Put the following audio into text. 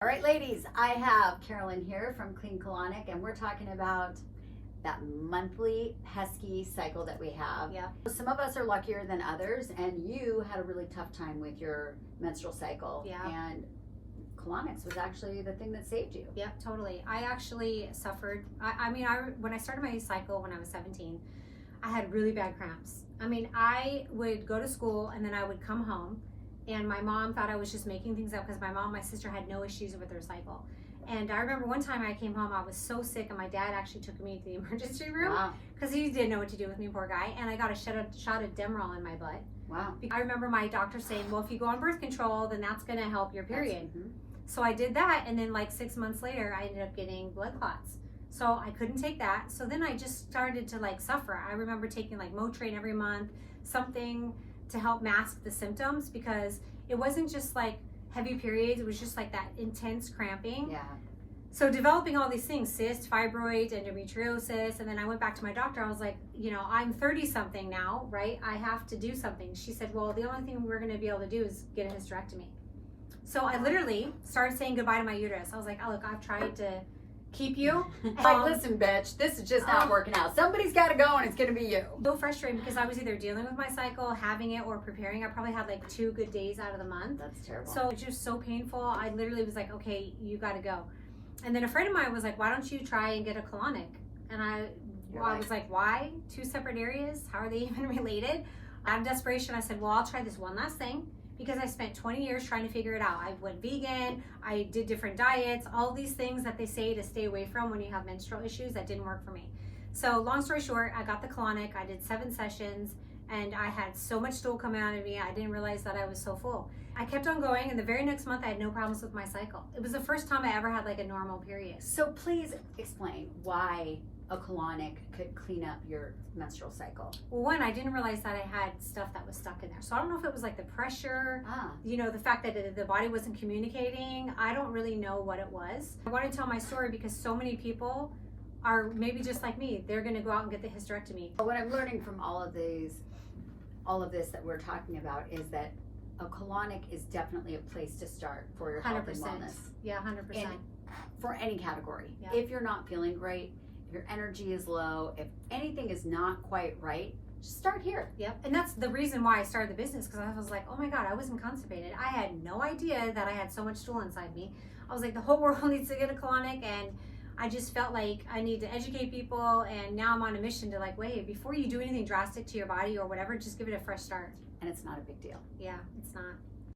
All right, ladies, I have Carolyn here from Clean Colonic, and we're talking about that monthly pesky cycle that we have. Yeah. Some of us are luckier than others, and you had a really tough time with your menstrual cycle. Yeah. And colonics was actually the thing that saved you. Yeah, totally. I actually suffered. When I started my cycle when I was 17, I had really bad cramps. I would go to school and then I would come home, and my mom thought I was just making things up because my sister had no issues with her cycle. And I remember one time I came home, I was so sick, and my dad actually took me to the emergency room because he didn't know what to do with me, poor guy. And I got a shot of Demerol in my butt. Wow. I remember my doctor saying, well, if you go on birth control, then that's going to help your period. So I did that, and then like 6 months later, I ended up getting blood clots. So I couldn't take that. So then I just started to suffer. I remember taking Motrin every month, something to help mask the symptoms, because it wasn't just heavy periods, it was just that intense cramping. Yeah. So developing all these things, cysts, fibroids, endometriosis, and then I went back to my doctor. I was like, I'm 30 something now, right? I have to do something. She said, well, the only thing we're going to be able to do is get a hysterectomy. So I literally started saying goodbye to my uterus. I was like, oh, look, I've tried to keep you. Listen, bitch, this is just not working out. Somebody's got to go, and it's going to be you. So frustrating, because I was either dealing with my cycle, having it, or preparing. I probably had 2 good days out of the month. That's terrible. So it's just so painful. I literally was like, okay, you got to go. And then a friend of mine was like, why don't you try and get a colonic? And I was like, why? 2 separate areas? How are they even related? Out of desperation, I said, well, I'll try this one last thing, because I spent 20 years trying to figure it out. I went vegan, I did different diets, all these things that they say to stay away from when you have menstrual issues. That didn't work for me. So long story short, I got the colonic, I did 7 sessions, and I had so much stool coming out of me, I didn't realize that I was so full. I kept on going, and the very next month I had no problems with my cycle. It was the first time I ever had a normal period. So please explain why a colonic could clean up your menstrual cycle. Well, one, I didn't realize that I had stuff that was stuck in there. So I don't know if it was the pressure, the fact that the body wasn't communicating. I don't really know what it was. I want to tell my story because so many people are maybe just like me. They're going to go out and get the hysterectomy. What I'm learning from all of this that we're talking about is that a colonic is definitely a place to start for your health and wellness. Yeah, 100%. And for any category. Yeah. If you're not feeling great, if your energy is low, if anything is not quite right, just start here. Yep. And that's the reason why I started the business, because I was like, oh my God, I wasn't constipated. I had no idea that I had so much stool inside me. I was like, the whole world needs to get a colonic, and I just felt like I need to educate people, and now I'm on a mission to wait, before you do anything drastic to your body or whatever, just give it a fresh start. And it's not a big deal. Yeah, it's not.